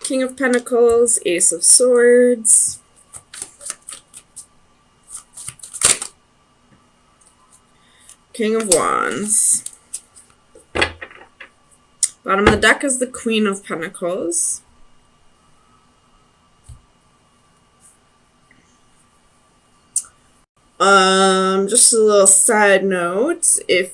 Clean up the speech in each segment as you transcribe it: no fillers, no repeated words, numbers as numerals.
King of Pentacles, Ace of Swords, King of Wands. Bottom of the deck is the Queen of Pentacles. Just a little side note, if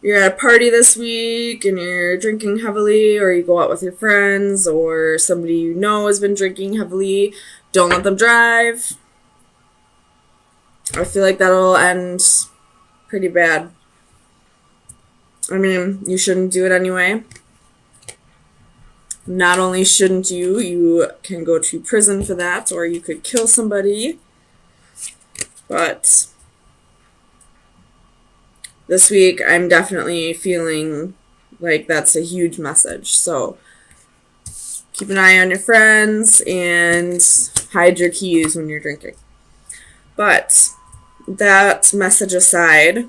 you're at a party this week and you're drinking heavily, or you go out with your friends, or somebody you know has been drinking heavily, don't let them drive. I feel like that'll end pretty bad. I mean, you shouldn't do it anyway. Not only shouldn't you, you can go to prison for that, or you could kill somebody. But this week, I'm definitely feeling like that's a huge message. So keep an eye on your friends and hide your keys when you're drinking. But that message aside,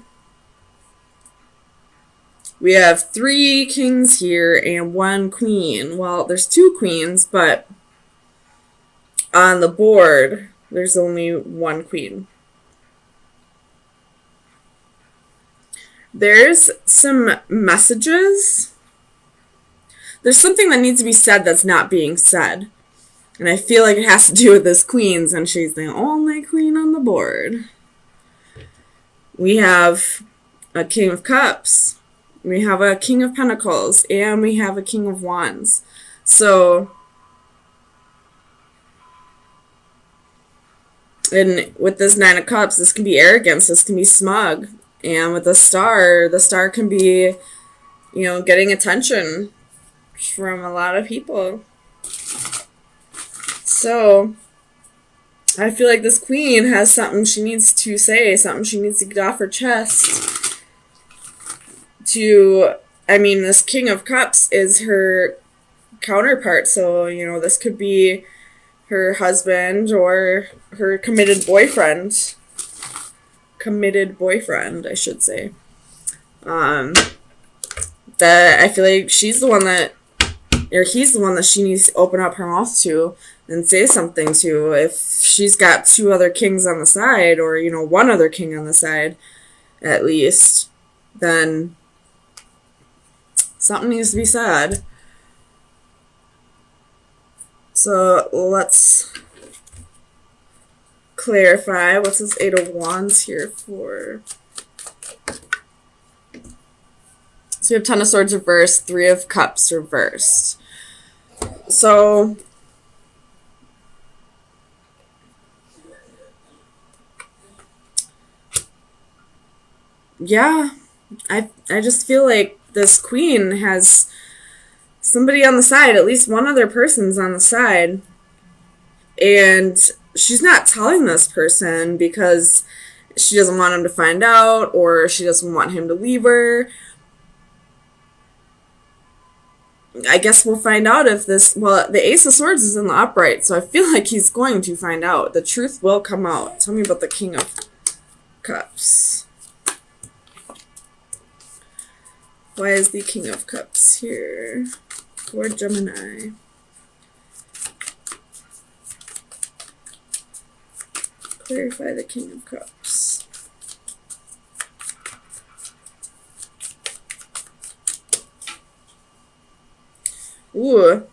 we have 3 kings here and 1 queen. Well, there's 2 queens, but on the board, there's only 1 queen. There's some messages. There's something that needs to be said that's not being said. And I feel like it has to do with this queen, and she's the only queen on the board. We have a King of Cups. We have a King of Pentacles. And we have a King of Wands. So, and with this 9 of Cups, this can be arrogance. This can be smug. And with the star can be, you know, getting attention from a lot of people. So, I feel like this queen has something she needs to say, something she needs to get off her chest. This King of Cups is her counterpart. So, you know, this could be her husband or her committed boyfriend, I should say. That I feel like she's the one that, or he's the one that she needs to open up her mouth to and say something to. If she's got 2 other kings on the side, or, you know, 1 other king on the side, at least, then something needs to be said. So let's clarify. What's this 8 of Wands here for? So we have 10 of Swords reversed, 3 of Cups reversed. So yeah, I just feel like this queen has somebody on the side, at least one other person's on the side, and she's not telling this person because she doesn't want him to find out, or she doesn't want him to leave her. I guess we'll find out if this, well, the Ace of Swords is in the upright, so I feel like he's going to find out. The truth will come out. Tell me about the King of Cups. Why is the King of Cups here for Gemini? Clarify the King of Cups. Ooh.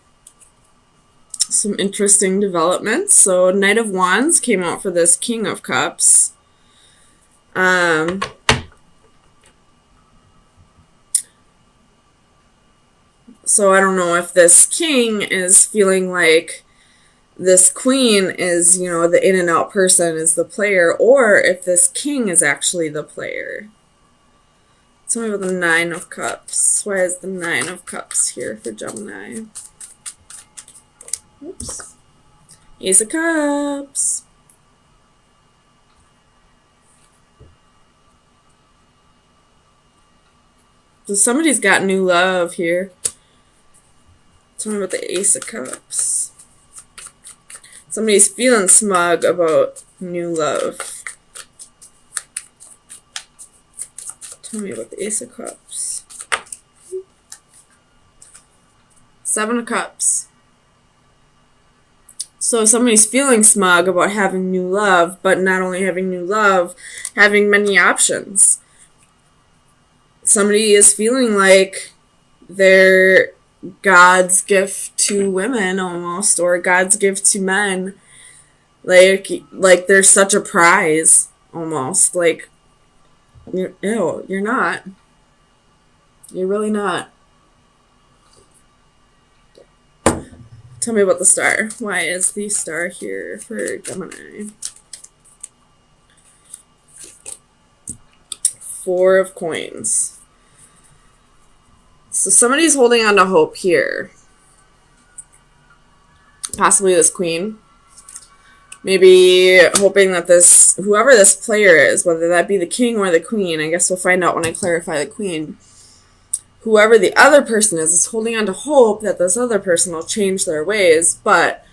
Some interesting developments. So Knight of Wands came out for this King of Cups. So I don't know if this king is feeling like this queen is, you know, the in and out person is the player, or if this king is actually the player. Tell me about the 9 of Cups. Why is the 9 of Cups here for Gemini? Oops. Ace of Cups. So somebody's got new love here. Tell me about the Ace of Cups. Somebody's feeling smug about new love. Tell me about the Ace of Cups. Seven of Cups. So somebody's feeling smug about having new love, but not only having new love, having many options. Somebody is feeling like they're God's gift to women almost, or God's gift to men. Like they're such a prize almost. Like, you're not. You're really not. Tell me about the star. Why is the star here for Gemini? Four of Coins. So somebody's holding on to hope here. Possibly this queen. Maybe hoping that whoever this player is, whether that be the king or the queen, I guess we'll find out when I clarify the queen. Whoever the other person is holding on to hope that this other person will change their ways, but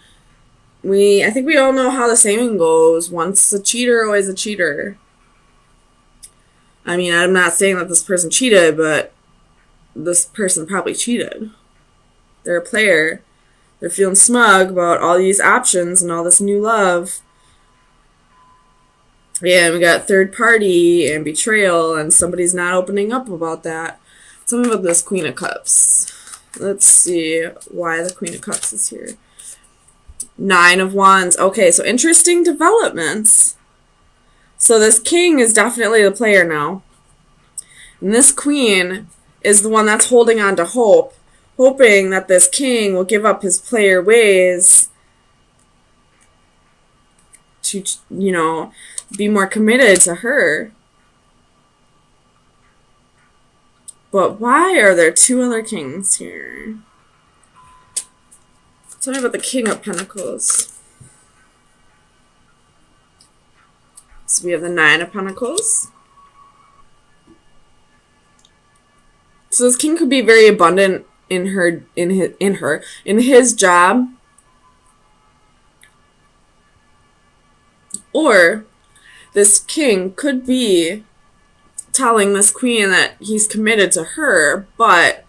I think we all know how the saying goes, once a cheater, always a cheater. I mean, I'm not saying that this person cheated, but this person probably cheated. They're a player. They're feeling smug about all these options and all this new love. Yeah, and we got third party and betrayal, and somebody's not opening up about that. Tell me about this Queen of Cups. Let's see why the Queen of Cups is here. Nine of Wands. Okay, so interesting developments. So this king is definitely the player now. And this queen is the one that's holding on to hope, hoping that this king will give up his player ways to, be more committed to her. But why are there two other kings here? Tell me about the King of Pentacles. So we have the Nine of Pentacles. So this king could be very abundant in his job. Or this king could be telling this queen that he's committed to her, but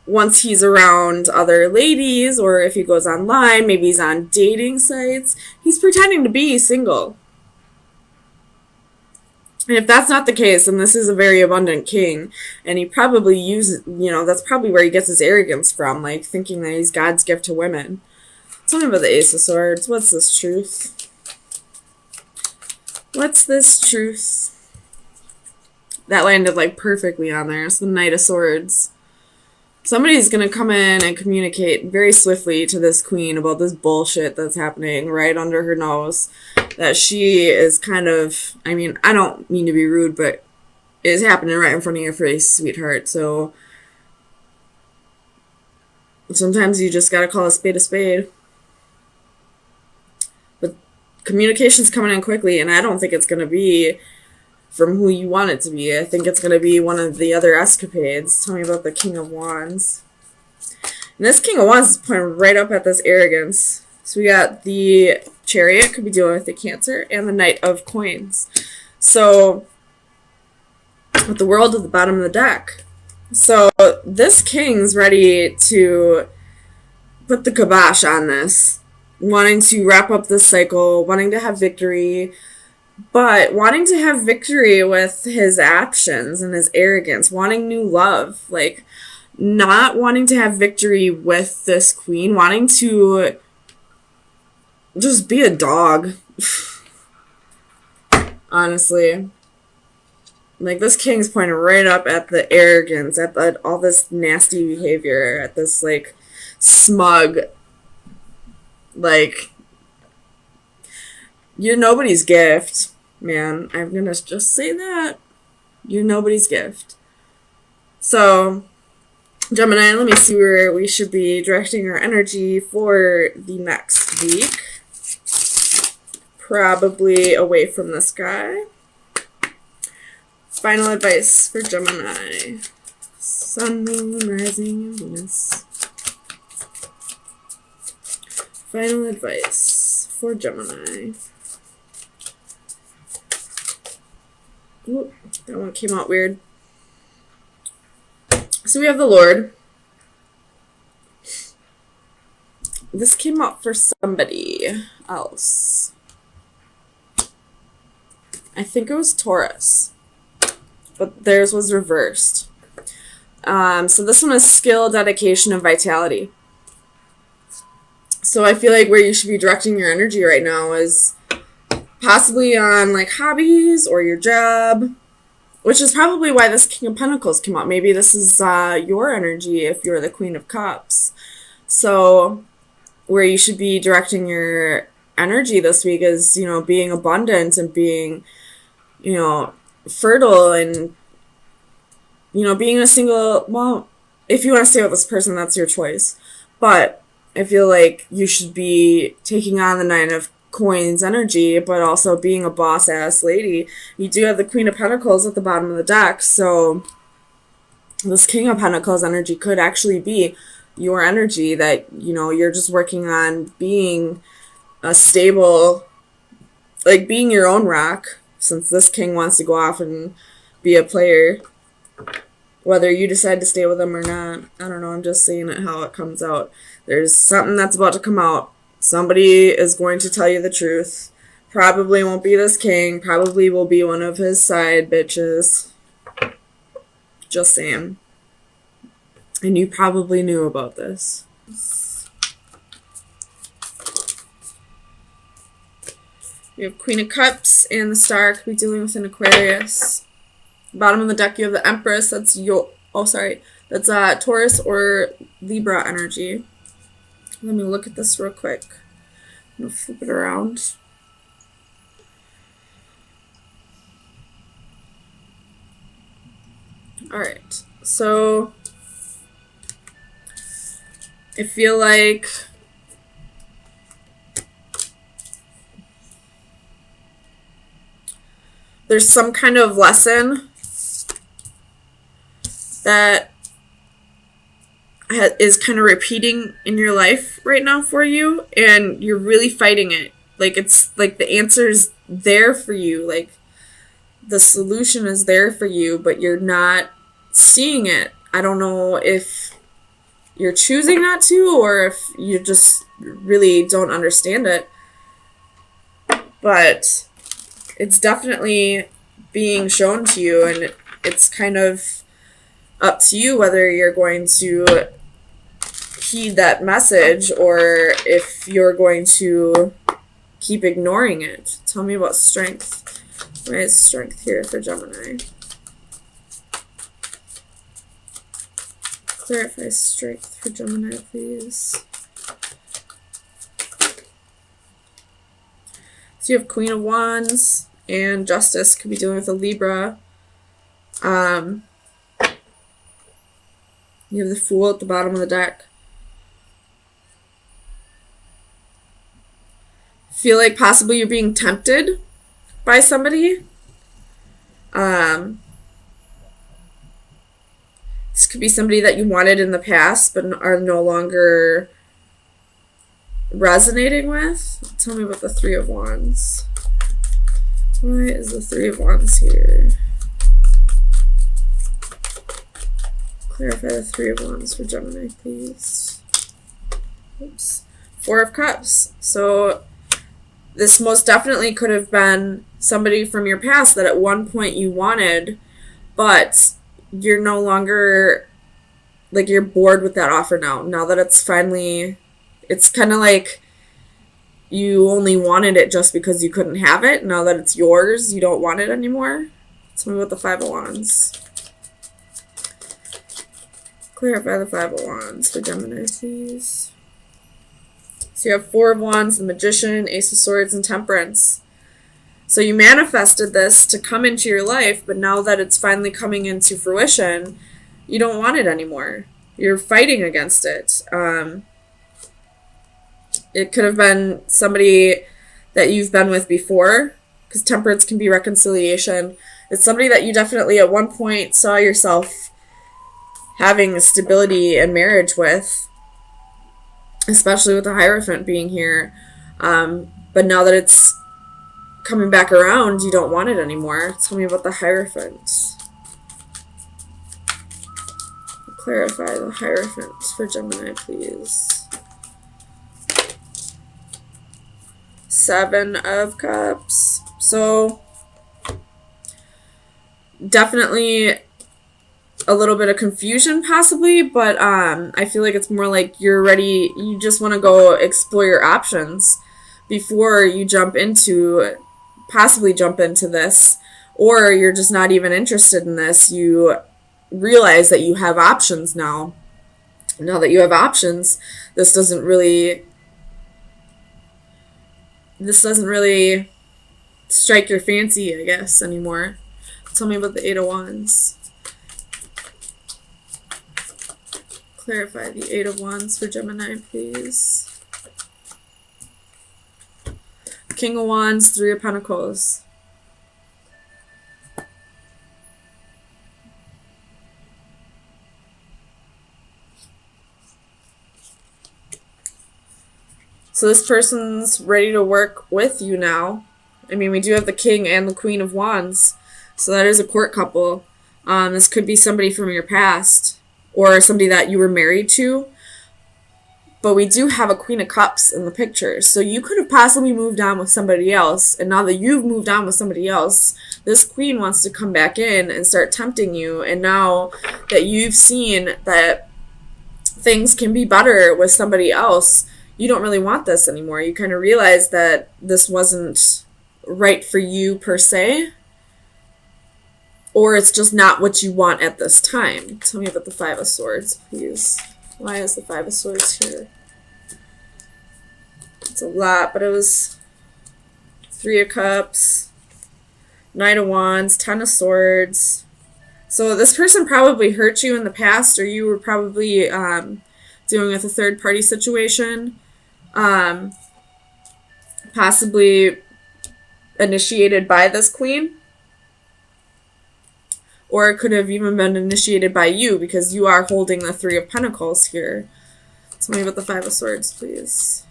once he's around other ladies, or if he goes online, maybe he's on dating sites, he's pretending to be single. And if that's not the case, then this is a very abundant king, and he probably uses, that's probably where he gets his arrogance from, like thinking that he's God's gift to women. Tell me about the Ace of Swords. What's this truth? What's this truth? That landed like perfectly on there. It's the Knight of Swords. Somebody's going to come in and communicate very swiftly to this queen about this bullshit that's happening right under her nose. That she is kind of, I don't mean to be rude, but it's happening right in front of your face, sweetheart. So sometimes you just got to call a spade a spade. But communication's coming in quickly, and I don't think it's going to be from who you want it to be. I think it's going to be one of the other escapades. Tell me about the King of Wands. And this King of Wands is pointing right up at this arrogance. So we got the Chariot, could be dealing with the Cancer, and the Knight of Coins. So, with the World at the bottom of the deck. So, this king's ready to put the kibosh on this. Wanting to wrap up this cycle, wanting to have victory, but wanting to have victory with his actions and his arrogance, wanting new love, like not wanting to have victory with this queen, wanting to just be a dog. Honestly. Like, this king's pointing right up at the arrogance, at all this nasty behavior, at this, like, smug, like, you're nobody's gift, man. I'm gonna just say that. You're nobody's gift. So, Gemini, let me see where we should be directing our energy for the next week. Probably away from this guy. Final advice for Gemini. Sun, Moon, Rising, and Venus. Final advice for Gemini. Ooh, that one came out weird. So we have the Lord. this came up for somebody else. I think it was Taurus, but theirs was reversed. So this one is skill, dedication, and vitality. So I feel like where you should be directing your energy right now is possibly on like hobbies or your job, which is probably why this King of Pentacles came out. Maybe this is your energy if you're the Queen of Cups. So where you should be directing your energy this week is, you know, being abundant and being, you know, fertile and, you know, being a single, well, if you want to stay with this person, that's your choice. But I feel like you should be taking on the Nine of Coins energy, but also being a boss-ass lady. You do have the Queen of Pentacles at the bottom of the deck, so this King of Pentacles energy could actually be your energy that, you know, you're just working on being a stable, like being your own rock, since this king wants to go off and be a player. Whether you decide to stay with them or not, I don't know, I'm just saying it how it comes out. There's something that's about to come out. Somebody is going to tell you the truth. Probably won't be this king. Probably will be one of his side bitches. Just saying. And you probably knew about this. You have Queen of Cups and the Star could be dealing with an Aquarius. Bottom of the deck, you have the Empress. That's that's Taurus or Libra energy. Let me look at this real quick. I'm going to flip it around. Alright, so I feel like there's some kind of lesson that is kind of repeating in your life right now for you, and you're really fighting it. Like, it's like the answer's there for you, like the solution is there for you, but you're not seeing it. I don't know if you're choosing not to or if you just really don't understand it, but it's definitely being shown to you, and it's kind of up to you whether you're going to heed that message or if you're going to keep ignoring it. Tell me about strength. Why is strength here for Gemini? Clarify strength for Gemini, please. So you have Queen of Wands and Justice, could be dealing with a Libra. You have the Fool at the bottom of the deck. Feel like possibly you're being tempted by somebody. This could be somebody that you wanted in the past but are no longer resonating with. Tell me about the Three of Wands. Why is the Three of Wands here? Clarify the Three of Wands for Gemini, please. Oops. Four of Cups. So this most definitely could have been somebody from your past that at one point you wanted, but you're no longer, like, you're bored with that offer now. Now that it's finally, it's kind of like you only wanted it just because you couldn't have it. Now that it's yours, you don't want it anymore. Tell me about the Five of Wands. Clarify the Five of Wands for Gemini, please. So you have Four of Wands, the Magician, Ace of Swords, and Temperance. So you manifested this to come into your life, but now that it's finally coming into fruition, you don't want it anymore. You're fighting against it. It could have been somebody that you've been with before, because Temperance can be reconciliation. It's somebody that you definitely at one point saw yourself having stability in marriage with, especially with the Hierophant being here. But now that it's coming back around, you don't want it anymore. Tell me about the Hierophant. Clarify the Hierophant for Gemini, please. Seven of Cups. So definitely a little bit of confusion possibly, but I feel like it's more like you're ready, you just want to go explore your options before you possibly jump into this, or you're just not even interested in this. You realize that you have options now. Now that you have options, this doesn't really strike your fancy, I guess, anymore. Tell me about the Eight of Wands. Clarify the Eight of Wands for Gemini, please. King of Wands, Three of Pentacles. So this person's ready to work with you now. I mean, we do have the King and the Queen of Wands. So that is a court couple. This could be somebody from your past or somebody that you were married to. But we do have a Queen of Cups in the picture. So you could have possibly moved on with somebody else. And now that you've moved on with somebody else, this queen wants to come back in and start tempting you. And now that you've seen that things can be better with somebody else, you don't really want this anymore. You kind of realize that this wasn't right for you per se. Or it's just not what you want at this time. Tell me about the Five of Swords, please. Why is the Five of Swords here? It's a lot, but it was Three of Cups, Knight of Wands, Ten of Swords. So this person probably hurt you in the past, or you were probably dealing with a third-party situation. Possibly initiated by this queen. Or it could have even been initiated by you, because you are holding the Three of Pentacles here. Tell me about the Five of Swords, please.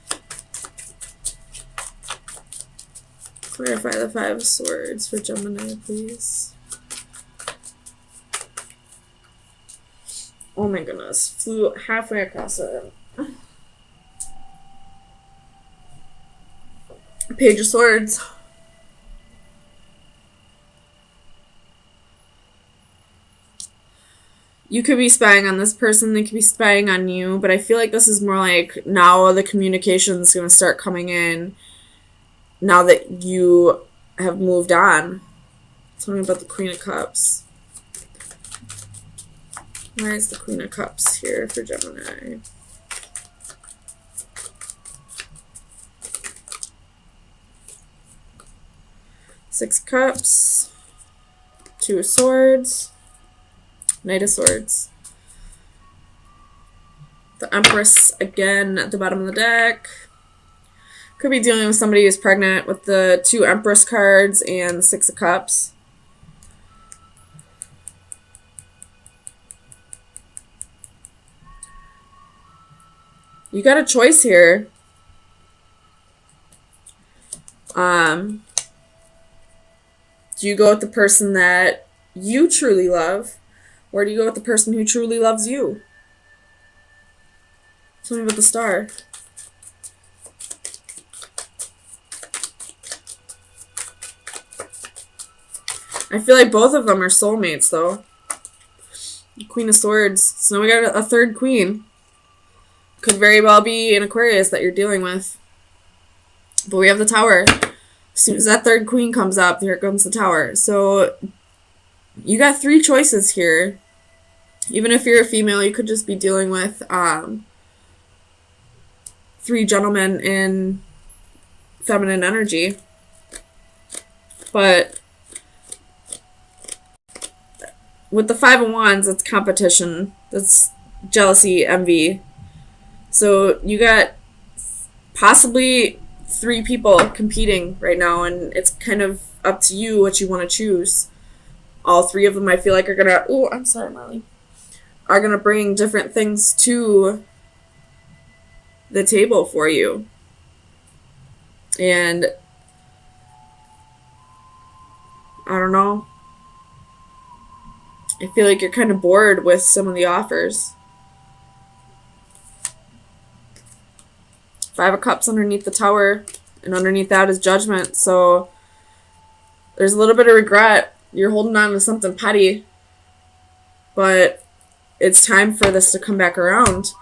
Clarify the Five of Swords for Gemini, please. Oh my goodness. Flew halfway across it. Page of Swords. You could be spying on this person, they could be spying on you, but I feel like this is more like now the communication is going to start coming in now that you have moved on. Tell me about the Queen of Cups. Why is the Queen of Cups here for Gemini? Six of Cups, Two of Swords, Knight of Swords. The Empress again at the bottom of the deck. Could be dealing with somebody who's pregnant with the two Empress cards and the Six of Cups. You got a choice here. Do you go with the person that you truly love, or do you go with the person who truly loves you? Tell me about the Star. I feel like both of them are soulmates, though. Queen of Swords. So now we got a third queen. Could very well be an Aquarius that you're dealing with. But we have the Tower. As soon as that third queen comes up, here comes the Tower. So you got three choices here. Even if you're a female, you could just be dealing with three gentlemen in feminine energy. But with the Five of Wands, it's competition. That's jealousy, envy. So you got possibly three people competing right now, and it's kind of up to you what you want to choose. All three of them, I feel like, are gonna... Oh, I'm sorry, Molly. Are gonna bring different things to the table for you. And I don't know. I feel like you're kind of bored with some of the offers. Five of Cups underneath the Tower. And underneath that is judgment. So there's a little bit of regret. You're holding on to something petty. But it's time for this to come back around.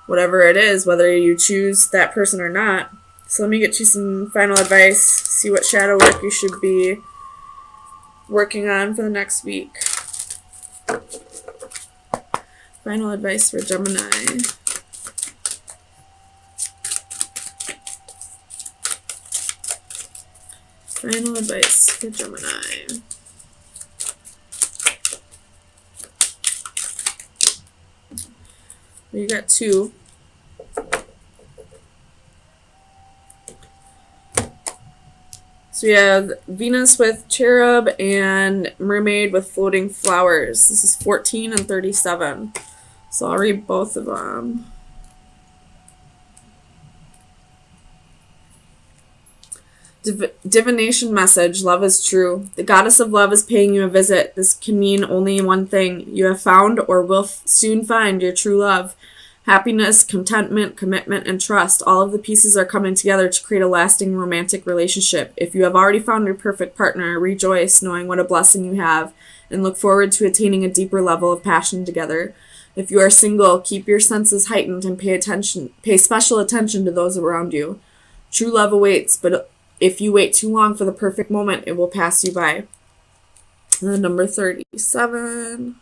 Whatever it is, whether you choose that person or not. So let me get you some final advice. See what shadow work you should be working on for the next week. Final advice for Gemini. Final advice for Gemini. You got 2. So we have Venus with cherub and mermaid with floating flowers. This is 14 and 37. So I'll read both of them. Divination message. Love is true. The goddess of love is paying you a visit. This can mean only one thing. You have found or will soon find your true love. Happiness, contentment, commitment, and trust. All of the pieces are coming together to create a lasting romantic relationship. If you have already found your perfect partner, rejoice knowing what a blessing you have and look forward to attaining a deeper level of passion together. If you are single, keep your senses heightened and pay special attention to those around you. True love awaits, but if you wait too long for the perfect moment, it will pass you by. And then number 37.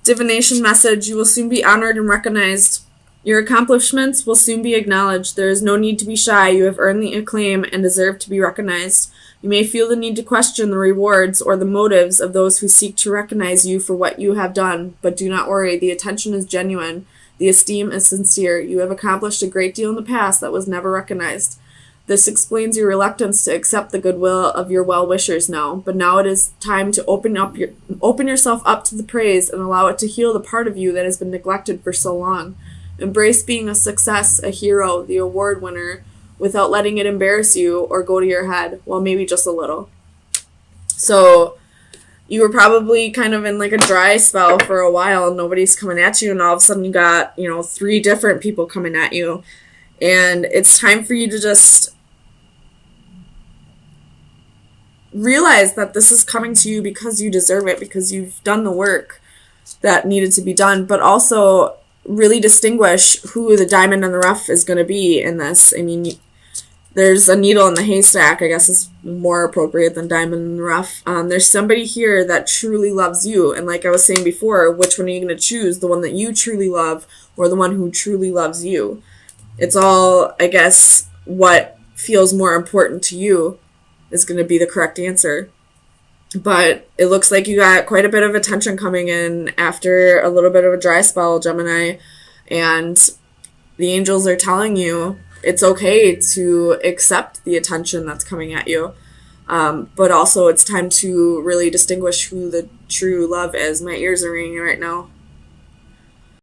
Divination message. You will soon be honored and recognized. Your accomplishments will soon be acknowledged. There is no need to be shy. You have earned the acclaim and deserve to be recognized. You may feel the need to question the rewards or the motives of those who seek to recognize you for what you have done, but do not worry. The attention is genuine. The esteem is sincere. You have accomplished a great deal in the past that was never recognized. This explains your reluctance to accept the goodwill of your well-wishers now, but now it is time to open yourself up to the praise and allow it to heal the part of you that has been neglected for so long. Embrace being a success, a hero, the award winner, without letting it embarrass you or go to your head. Well, maybe just a little. So you were probably kind of in like a dry spell for a while and nobody's coming at you, and all of a sudden you got, 3 different people coming at you. And it's time for you to just realize that this is coming to you because you deserve it, because you've done the work that needed to be done, but also really distinguish who the diamond in the rough is going to be in this. I mean, there's a needle in the haystack, I guess is more appropriate than diamond in the rough. There's somebody here that truly loves you. And like I was saying before, which one are you going to choose? The one that you truly love or the one who truly loves you? It's all, I guess, what feels more important to you is going to be the correct answer. But it looks like you got quite a bit of attention coming in after a little bit of a dry spell, Gemini. And the angels are telling you it's okay to accept the attention that's coming at you. But also it's time to really distinguish who the true love is. My ears are ringing right now.